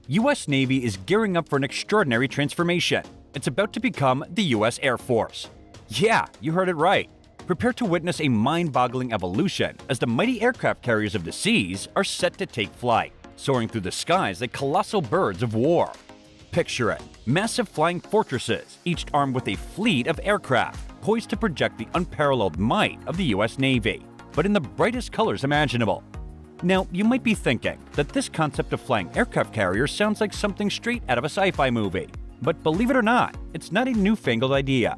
U.S. Navy is gearing up for an extraordinary transformation. It's about to become the U.S. Air Force. Yeah, you heard it right. Prepare to witness a mind-boggling evolution as the mighty aircraft carriers of the seas are set to take flight, soaring through the skies like colossal birds of war. Picture it, massive flying fortresses, each armed with a fleet of aircraft, poised to project the unparalleled might of the U.S. Navy, but in the brightest colors imaginable. Now, you might be thinking that this concept of flying aircraft carriers sounds like something straight out of a sci-fi movie. But believe it or not, it's not a newfangled idea.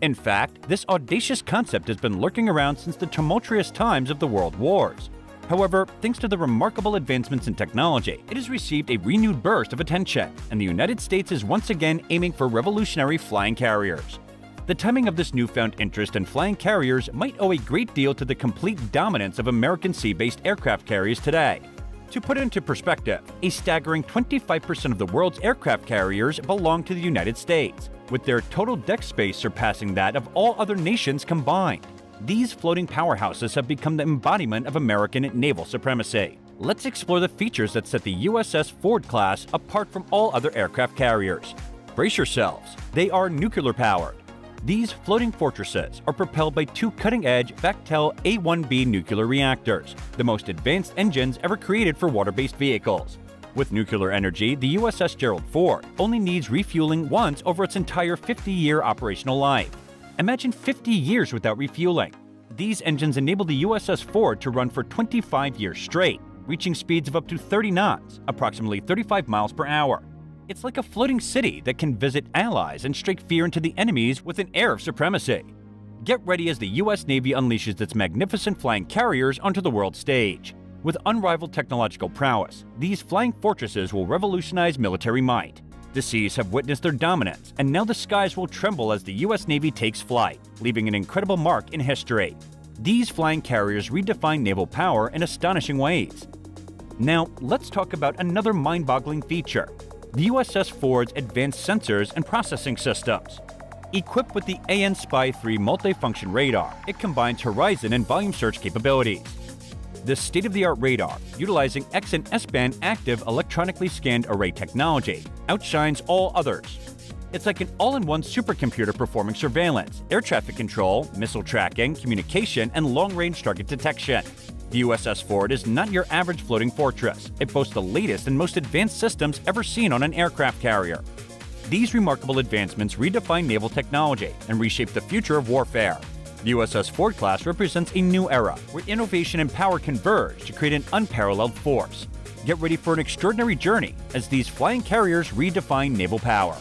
In fact, this audacious concept has been lurking around since the tumultuous times of the World Wars. However, thanks to the remarkable advancements in technology, it has received a renewed burst of attention, and the United States is once again aiming for revolutionary flying carriers. The timing of this newfound interest in flying carriers might owe a great deal to the complete dominance of American sea-based aircraft carriers today. To put it into perspective, a staggering 25% of the world's aircraft carriers belong to the United States, with their total deck space surpassing that of all other nations combined. These floating powerhouses have become the embodiment of American naval supremacy. Let's explore the features that set the USS Ford class apart from all other aircraft carriers. Brace yourselves, they are nuclear-powered. These floating fortresses are propelled by two cutting-edge Bechtel A1B nuclear reactors, the most advanced engines ever created for water-based vehicles. With nuclear energy, the USS Gerald Ford only needs refueling once over its entire 50-year operational life. Imagine 50 years without refueling. These engines enable the USS Ford to run for 25 years straight, reaching speeds of up to 30 knots, approximately 35 miles per hour. It's like a floating city that can visit allies and strike fear into the enemies with an air of supremacy. Get ready as the U.S. Navy unleashes its magnificent flying carriers onto the world stage. With unrivaled technological prowess, these flying fortresses will revolutionize military might. The seas have witnessed their dominance, and now the skies will tremble as the U.S. Navy takes flight, leaving an incredible mark in history. These flying carriers redefine naval power in astonishing ways. Now, let's talk about another mind-boggling feature: the USS Ford's advanced sensors and processing systems. Equipped with the AN/SPY-3 multifunction radar, it combines horizon and volume search capabilities. This state-of-the-art radar, utilizing X and S-band active electronically scanned array technology, outshines all others. It's like an all-in-one supercomputer performing surveillance, air traffic control, missile tracking, communication, and long-range target detection. The USS Ford is not your average floating fortress. It boasts the latest and most advanced systems ever seen on an aircraft carrier. These remarkable advancements redefine naval technology and reshape the future of warfare. The USS Ford class represents a new era where innovation and power converge to create an unparalleled force. Get ready for an extraordinary journey as these flying carriers redefine naval power.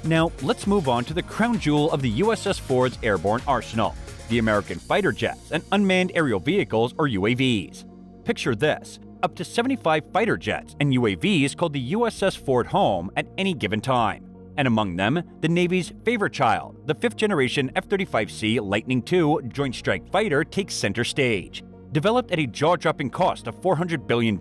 Now, let's move on to the crown jewel of the USS Ford's airborne arsenal: the American fighter jets and unmanned aerial vehicles, or UAVs. Picture this: up to 75 fighter jets and UAVs call the USS Ford home at any given time. And among them, the Navy's favorite child, the 5th-generation F-35C Lightning II Joint Strike Fighter, takes center stage. Developed at a jaw-dropping cost of $400 billion,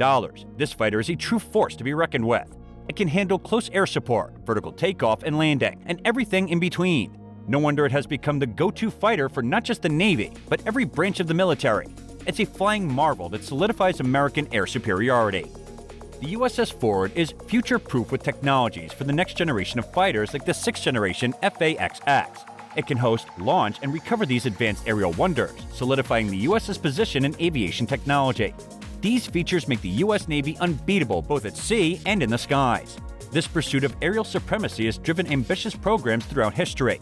this fighter is a true force to be reckoned with. It can handle close air support, vertical takeoff and landing, and everything in between. No wonder it has become the go-to fighter for not just the Navy, but every branch of the military. It's a flying marvel that solidifies American air superiority. The USS Ford is future-proof with technologies for the next generation of fighters like the 6th-generation F/A-XX. It can host, launch, and recover these advanced aerial wonders, solidifying the US's position in aviation technology. These features make the U.S. Navy unbeatable both at sea and in the skies. This pursuit of aerial supremacy has driven ambitious programs throughout history.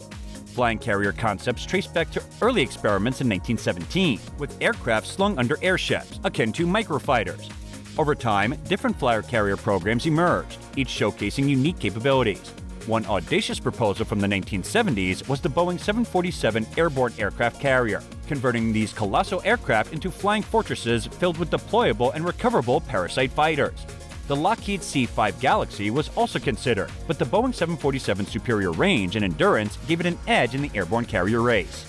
Flying carrier concepts trace back to early experiments in 1917, with aircraft slung under airships, akin to microfighters. Over time, different flyer carrier programs emerged, each showcasing unique capabilities. One audacious proposal from the 1970s was the Boeing 747 airborne aircraft carrier, converting these colossal aircraft into flying fortresses filled with deployable and recoverable parasite fighters. The Lockheed C-5 Galaxy was also considered, but the Boeing 747's superior range and endurance gave it an edge in the airborne carrier race.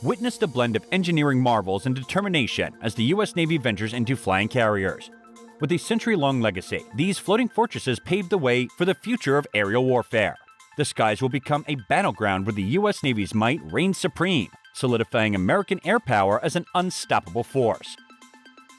Witness the blend of engineering marvels and determination as the U.S. Navy ventures into flying carriers. With a century-long legacy, these floating fortresses paved the way for the future of aerial warfare. The skies will become a battleground where the U.S. Navy's might reigns supreme, solidifying American air power as an unstoppable force.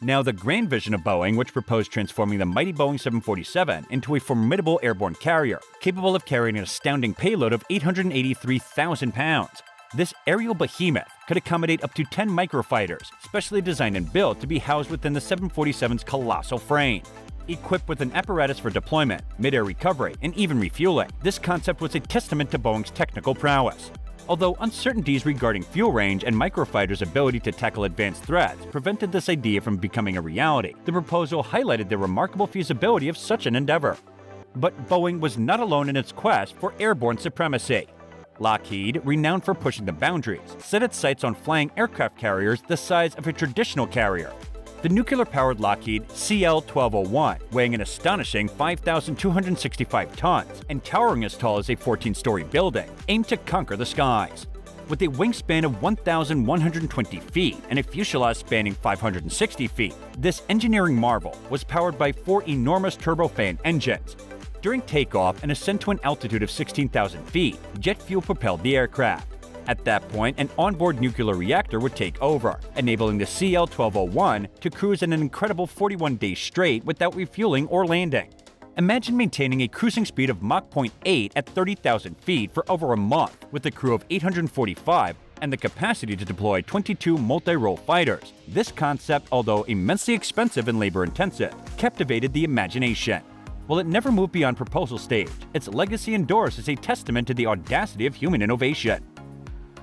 Now, the grand vision of Boeing, which proposed transforming the mighty Boeing 747 into a formidable airborne carrier, capable of carrying an astounding payload of 883,000 pounds. This aerial behemoth could accommodate up to 10 microfighters, specially designed and built to be housed within the 747's colossal frame. Equipped with an apparatus for deployment, mid-air recovery, and even refueling, this concept was a testament to Boeing's technical prowess. Although uncertainties regarding fuel range and microfighters' ability to tackle advanced threats prevented this idea from becoming a reality, the proposal highlighted the remarkable feasibility of such an endeavor. But Boeing was not alone in its quest for airborne supremacy. Lockheed, renowned for pushing the boundaries, set its sights on flying aircraft carriers the size of a traditional carrier. The nuclear-powered Lockheed CL-1201, weighing an astonishing 5,265 tons and towering as tall as a 14-story building, aimed to conquer the skies. With a wingspan of 1,120 feet and a fuselage spanning 560 feet, this engineering marvel was powered by 4 enormous turbofan engines. During takeoff and ascent to an altitude of 16,000 feet, jet fuel propelled the aircraft. At that point, an onboard nuclear reactor would take over, enabling the CL-1201 to cruise at an incredible 41 days straight without refueling or landing. Imagine maintaining a cruising speed of Mach 0.8 at 30,000 feet for over a month, with a crew of 845 and the capacity to deploy 22 multi-role fighters. This concept, although immensely expensive and labor-intensive, captivated the imagination. While it never moved beyond proposal stage, its legacy endures as a testament to the audacity of human innovation.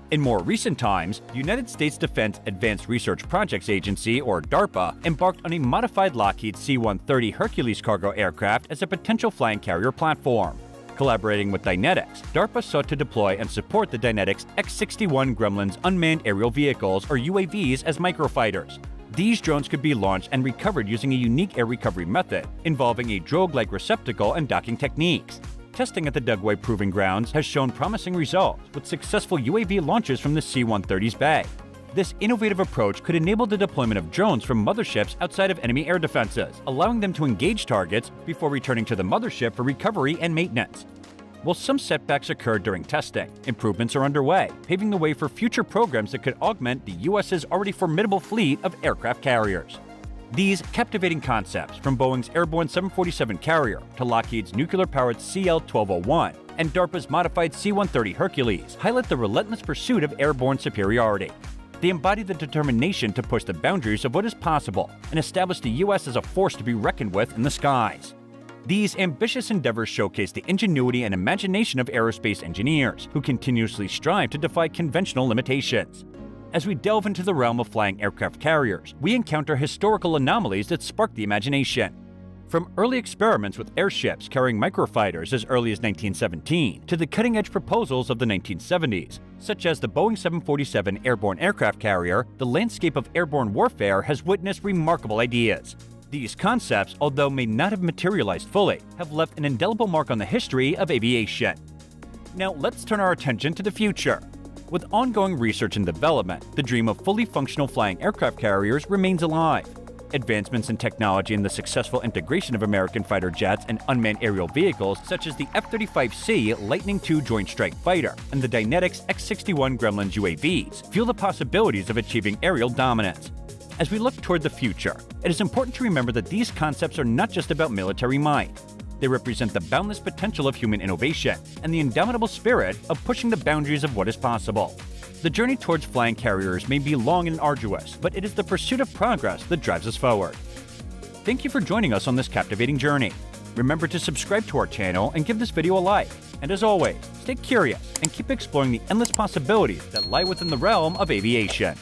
In more recent times, the United States Defense Advanced Research Projects Agency, or DARPA, embarked on a modified Lockheed C-130 Hercules cargo aircraft as a potential flying carrier platform. Collaborating with Dynetics, DARPA sought to deploy and support the Dynetics X-61 Gremlins unmanned aerial vehicles, or UAVs, as microfighters. These drones could be launched and recovered using a unique air recovery method, involving a drogue-like receptacle and docking techniques. Testing at the Dugway Proving Grounds has shown promising results, with successful UAV launches from the C-130's bay. This innovative approach could enable the deployment of drones from motherships outside of enemy air defenses, allowing them to engage targets before returning to the mothership for recovery and maintenance. While some setbacks occurred during testing, improvements are underway, paving the way for future programs that could augment the U.S.'s already formidable fleet of aircraft carriers. These captivating concepts, from Boeing's airborne 747 carrier to Lockheed's nuclear-powered CL-1201 and DARPA's modified C-130 Hercules, highlight the relentless pursuit of airborne superiority. They embody the determination to push the boundaries of what is possible and establish the U.S. as a force to be reckoned with in the skies. These ambitious endeavors showcase the ingenuity and imagination of aerospace engineers, who continuously strive to defy conventional limitations. As we delve into the realm of flying aircraft carriers, we encounter historical anomalies that spark the imagination. From early experiments with airships carrying microfighters as early as 1917 to the cutting-edge proposals of the 1970s, such as the Boeing 747 airborne aircraft carrier, the landscape of airborne warfare has witnessed remarkable ideas. These concepts, although may not have materialized fully, have left an indelible mark on the history of aviation. Now let's turn our attention to the future. With ongoing research and development, the dream of fully functional flying aircraft carriers remains alive. Advancements in technology and the successful integration of American fighter jets and unmanned aerial vehicles such as the F-35C Lightning II Joint Strike Fighter and the Dynetics X-61 Gremlins UAVs fuel the possibilities of achieving aerial dominance. As we look toward the future, it is important to remember that these concepts are not just about military might. They represent the boundless potential of human innovation and the indomitable spirit of pushing the boundaries of what is possible. The journey towards flying carriers may be long and arduous, but it is the pursuit of progress that drives us forward. Thank you for joining us on this captivating journey. Remember to subscribe to our channel and give this video a like. And as always, stay curious and keep exploring the endless possibilities that lie within the realm of aviation.